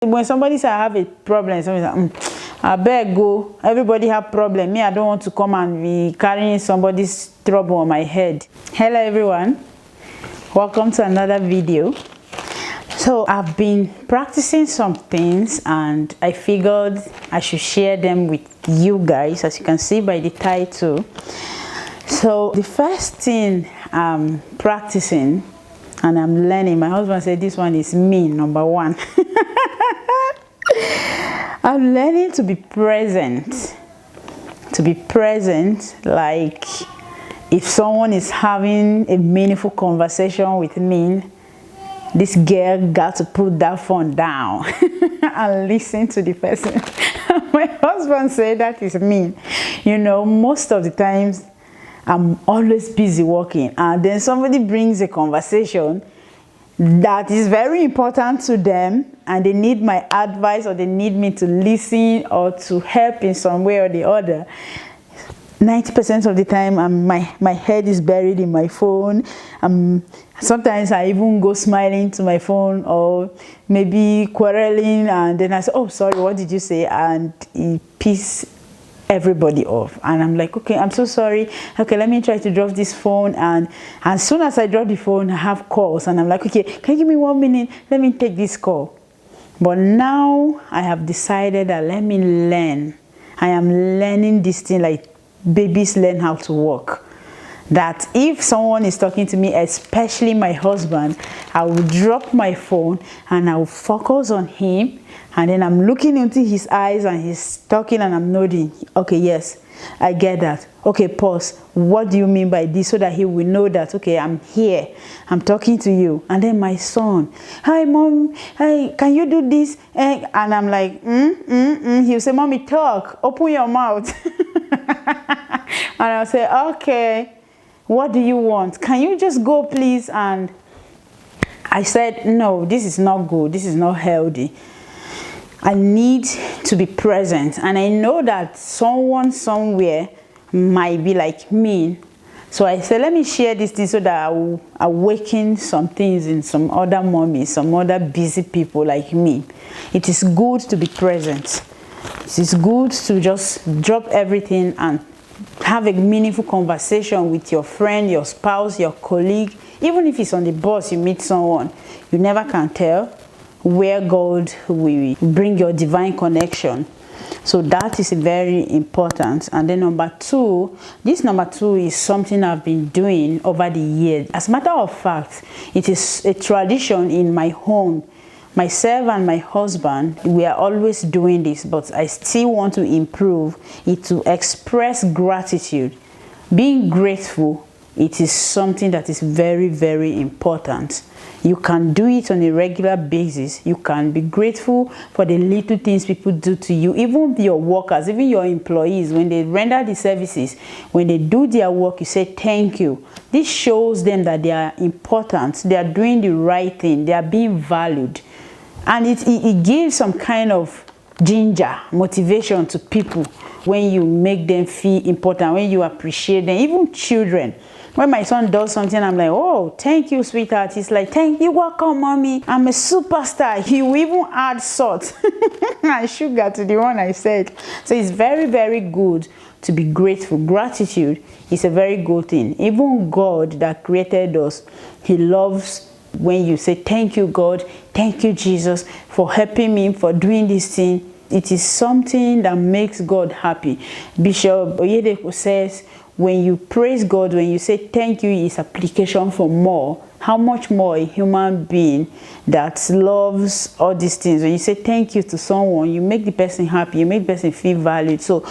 When somebody say I have a problem, somebody say, I beg go. Everybody have problem. Me, I don't want to come and be carrying somebody's trouble on my head. Hello everyone. Welcome to another video. So I've been practicing some things and I figured I should share them with you guys, as you can see by the title. So the first thing I'm practicing and I'm learning, my husband said this one is me, number one. I'm learning to be present. To be present, like if someone is having a meaningful conversation with me, this girl got to put that phone down and listen to the person. My husband said that is me. You know, most of the times I'm always busy working, and then somebody brings a conversation that is very important to them and they need my advice or they need me to listen or to help in some way or the other. 90% of the time my head is buried in my phone. Sometimes I even go smiling to my phone or maybe quarreling, and then I say, oh sorry, what did you say? And it pisses everybody off, and I'm like, okay, I'm so sorry, okay, let me try to drop this phone. And as soon as I drop the phone, I have calls and I'm like, okay, can you give me 1 minute, let me take this call. But now I have decided that let me learn. I am learning this thing like babies learn how to walk, that if someone is talking to me, especially my husband, I will drop my phone and I will focus on him, and then I'm looking into his eyes and he's talking and I'm nodding. Okay, yes, I get that. Okay, pause. What do you mean by this? So that he will know that, okay, I'm here, I'm talking to you. And then my son, hi mom, hi, can you do this? And I'm like, He'll say, mommy, talk, open your mouth. And I'll say, okay, what do you want? Can you just go please? And I said, no, this is not good, this is not healthy. I need to be present, and I know that someone somewhere might be like me. So I said, let me share this thing so that I will awaken some things in some other mommies, some other busy people like me. It is good to be present. It is good to just drop everything and have a meaningful conversation with your friend, your spouse, your colleague. Even if it's on the bus, you meet someone, you never can tell where God will bring your divine connection. So that is very important. And then number two is something I've been doing over the years. As a matter of fact, it is a tradition in my home. Myself and my husband, we are always doing this, but I still want to improve it, to express gratitude. Being grateful, it is something that is very, very important. You can do it on a regular basis. You can be grateful for the little things people do to you, even your workers, even your employees. When they render the services, when they do their work, you say thank you. This shows them that they are important, they are doing the right thing, they are being valued. And it gives some kind of ginger, motivation to people when you make them feel important, when you appreciate them, even children. When my son does something, I'm like, oh, thank you, sweetheart. He's like, thank you, welcome, mommy. I'm a superstar. He will even add salt and sugar to the one I said. So it's very, very good to be grateful. Gratitude is a very good thing. Even God that created us, He loves when you say, thank you, God. Thank you, Jesus, for helping me, for doing this thing. It is something that makes God happy. Bishop Oyedepo says, when you praise God, when you say thank you, is application for more. How much more a human being that loves all these things, when you say thank you to someone, you make the person happy, you make the person feel valued. So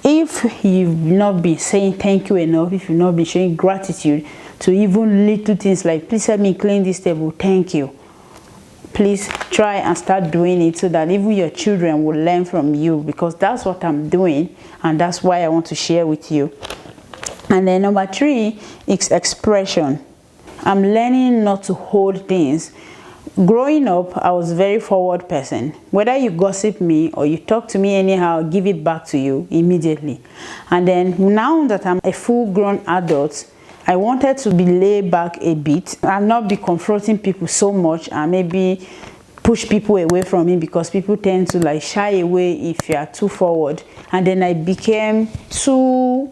if you've not been saying thank you enough, if you've not been showing gratitude to even little things like, please help me clean this table, thank you. Please try and start doing it so that even your children will learn from you, because that's what I'm doing and that's why I want to share with you. And then number three is expression. I'm learning not to hold things. Growing up, I was a very forward person. Whether you gossip me or you talk to me anyhow, I'll give it back to you immediately. And then now that I'm a full-grown adult, I wanted to be laid back a bit and not be confronting people so much and maybe push people away from me because people tend to like shy away if you are too forward. And then I became too,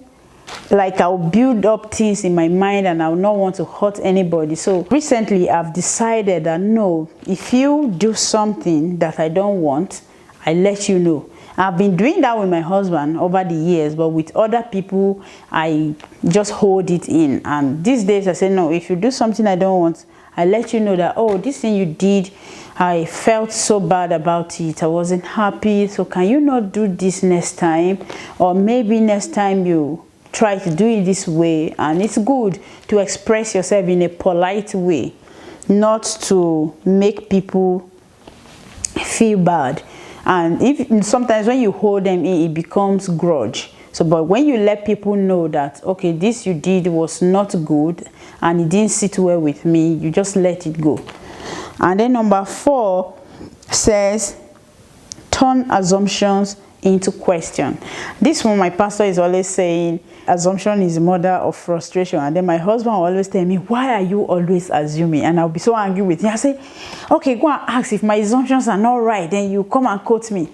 like, I'll build up things in my mind and I'll not want to hurt anybody. So recently I've decided that no, if you do something that I don't want, I let you know. I've been doing that with my husband over the years, but with other people I just hold it in. And these days I say no, if you do something I don't want, I let you know that, oh, this thing you did, I felt so bad about it, I wasn't happy, so can you not do this next time? Or maybe next time you try to do it this way. And it's good to express yourself in a polite way, not to make people feel bad. And if sometimes when you hold them in, it becomes grudge. So but when you let people know that, okay, this you did was not good and it didn't sit well with me, you just let it go. And then number 4 says, turn assumptions into question. This one, my pastor is always saying, assumption is the mother of frustration. And then my husband will always tell me, why are you always assuming? And I'll be so angry with him. I say, okay, go and ask. If my assumptions are not right, then you come and quote me.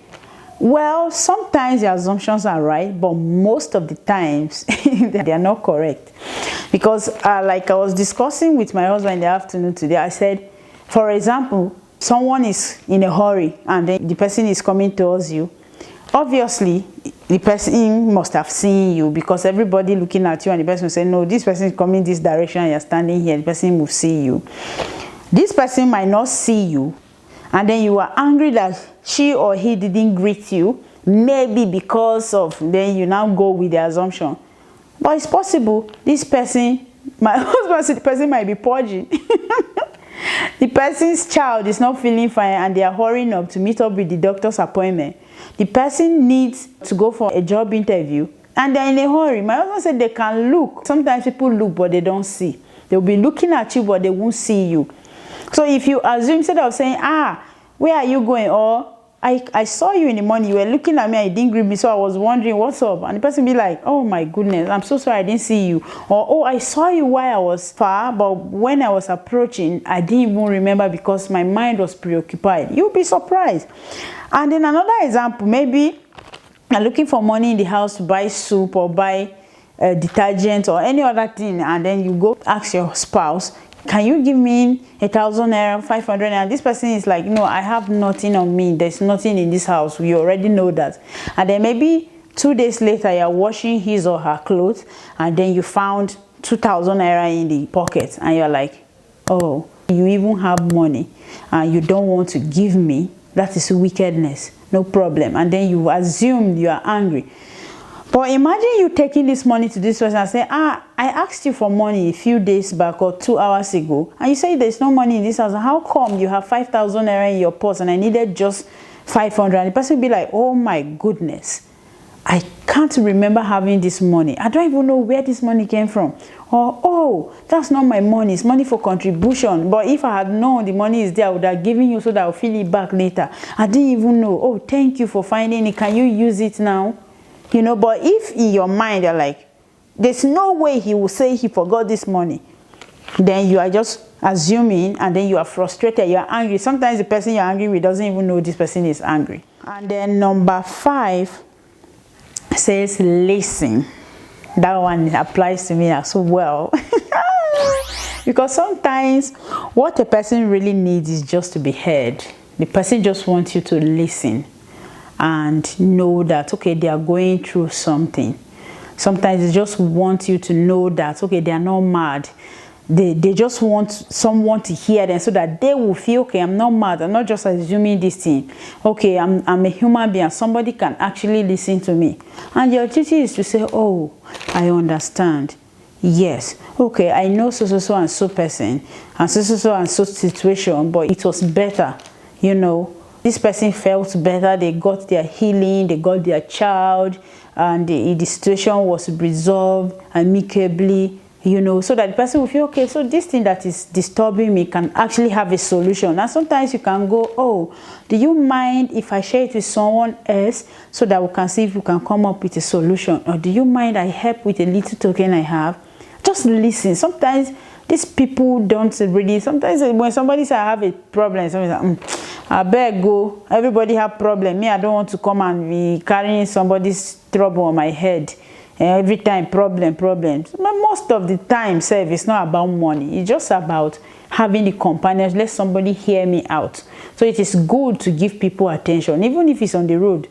Well, sometimes the assumptions are right, but most of the times they are not correct. Because like I was discussing with my husband in the afternoon today, I said, for example, someone is in a hurry and then the person is coming towards you. Obviously, the person must have seen you, because everybody looking at you and the person will say, no, this person is coming this direction, you're standing here, the person will see you. This person might not see you, and then you are angry that she or he didn't greet you, maybe because of, then you now go with the assumption. But it's possible this person, my husband said the person might be purging. The person's child is not feeling fine and they are hurrying up to meet up with the doctor's appointment. The person needs to go for a job interview and they're in a hurry. My husband said they can look. Sometimes people look but they don't see. They'll be looking at you but they won't see you. So if you assume, instead of saying, where are you going? Or I saw you in the morning, you were looking at me and you didn't greet me, so I was wondering what's up. And the person be like, oh my goodness, I'm so sorry I didn't see you. Or, oh, I saw you while I was far, but when I was approaching, I didn't even remember because my mind was preoccupied. You'll be surprised. And then another example, maybe you're looking for money in the house to buy soup or buy detergent or any other thing, and then you go ask your spouse, can you give me 1,000 naira, 500 naira? This person is like, no, I have nothing on me. There's nothing in this house. You already know that. And then maybe 2 days later, you're washing his or her clothes, and then you found 2,000 naira in the pocket, and you're like, oh, you even have money, and you don't want to give me. That is wickedness. No problem. And then you assume you are angry. But imagine you taking this money to this person and saying, I asked you for money a few days back or 2 hours ago, and you say there's no money in this house. How come you have 5,000 naira in your purse and I needed just 500? And the person will be like, oh my goodness, I can't remember having this money. I don't even know where this money came from. Or, oh, that's not my money. It's money for contribution. But if I had known the money is there, I would have given you so that I'll feel it back later. I didn't even know. Oh, thank you for finding it. Can you use it now? You know, but if in your mind you're like, there's no way he will say he forgot this money, then you are just assuming, and then you are frustrated, you are angry. Sometimes the person you're angry with doesn't even know this person is angry. And then number 5 says listen. That one applies to me as well. Because sometimes what a person really needs is just to be heard. The person just wants you to listen and know that, okay, they are going through something. Sometimes they just want you to know that, okay, they are not mad. They just want someone to hear them so that they will feel, okay, I'm not mad. I'm not just assuming this thing. Okay, I'm a human being. Somebody can actually listen to me. And your duty is to say, oh, I understand. Yes. Okay, I know so and so person and so and so situation, but it was better, you know. This person felt better, they got their healing, they got their child, and the situation was resolved amicably, you know, so that the person will feel, okay, so this thing that is disturbing me can actually have a solution. And sometimes you can go, oh, do you mind if I share it with someone else so that we can see if we can come up with a solution? Or do you mind I help with a little token I have? Just listen. Sometimes these people don't really, sometimes when somebody says I have a problem, somebody's like, I beg go. Everybody have problem. Me, I don't want to come and be carrying somebody's trouble on my head. Every time problems. But most of the time, sef, it's not about money. It's just about having the companions. Let somebody hear me out. So it is good to give people attention, even if it's on the road.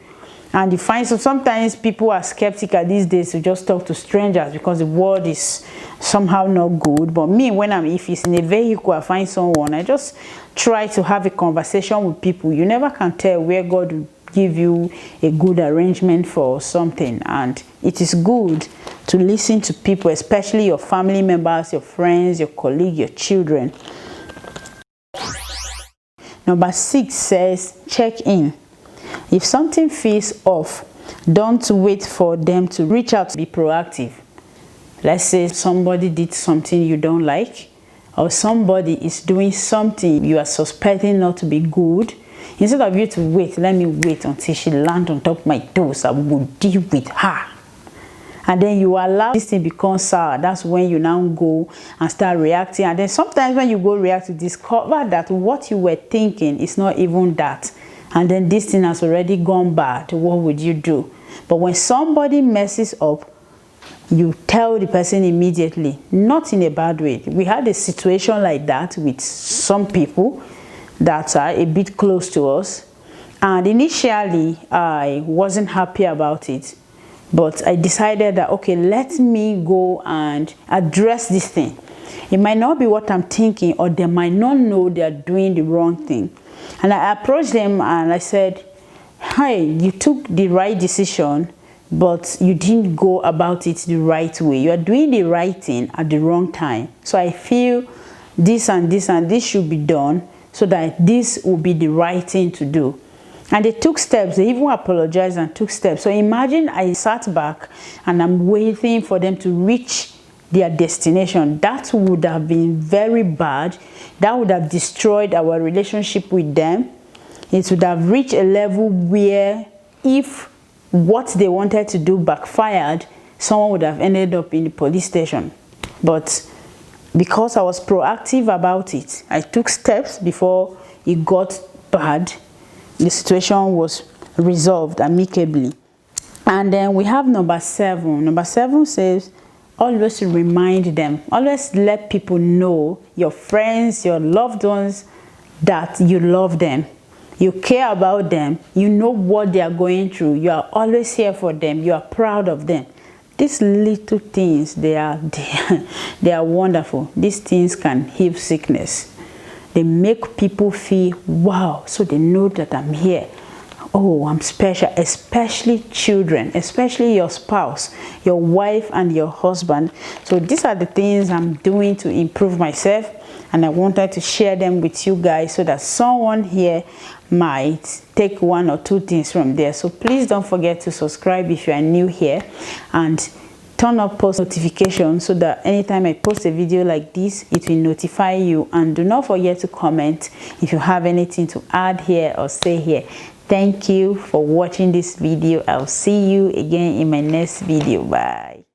And you find sometimes people are skeptical these days to just talk to strangers because the world is somehow not good. But me, if it's in a vehicle, I find someone, I just try to have a conversation with people. You never can tell where God will give you a good arrangement for something. And it is good to listen to people, especially your family members, your friends, your colleagues, your children. Number 6 says, check in. If something feels off, don't wait for them to reach out. Be proactive. Let's say somebody did something you don't like, or somebody is doing something you are suspecting not to be good. Instead of you to wait, let me wait until she lands on top of my toes, I will deal with her. And then you allow this thing become sour. That's when you now go and start reacting. And then sometimes when you go react, to discover that what you were thinking is not even that. And then this thing has already gone bad. What would you do? But when somebody messes up, you tell the person immediately, not in a bad way. We had a situation like that with some people that are a bit close to us. And initially, I wasn't happy about it. But I decided that, okay, let me go and address this thing. It might not be what I'm thinking, or they might not know they're doing the wrong thing. And I approached them and I said, hey, you took the right decision, but you didn't go about it the right way. You are doing the right thing at the wrong time. So I feel this and this and this should be done so that this will be the right thing to do. And they took steps. They even apologized and took steps. So imagine I sat back and I'm waiting for them to reach their destination. That would have been very bad. That would have destroyed our relationship with them. It would have reached a level where if what they wanted to do backfired, someone would have ended up in the police station. But because I was proactive about it, I took steps before it got bad. The situation was resolved amicably. And then we have number 7. Number 7 says, always remind them. Always let people know, your friends, your loved ones, that you love them. You care about them. You know what they are going through. You are always here for them. You are proud of them. These little things, they are wonderful. These things can heal sickness. They make people feel, wow, so they know that I'm here. Oh, I'm special, especially children, especially your spouse, your wife and your husband. So these are the things I'm doing to improve myself, and I wanted to share them with you guys so that someone here might take 1 or 2 things from there. So please don't forget to subscribe if you are new here, and turn on post notifications so that anytime I post a video like this, it will notify you. And do not forget to comment if you have anything to add here or say here. Thank you for watching this video. I'll see you again in my next video. Bye.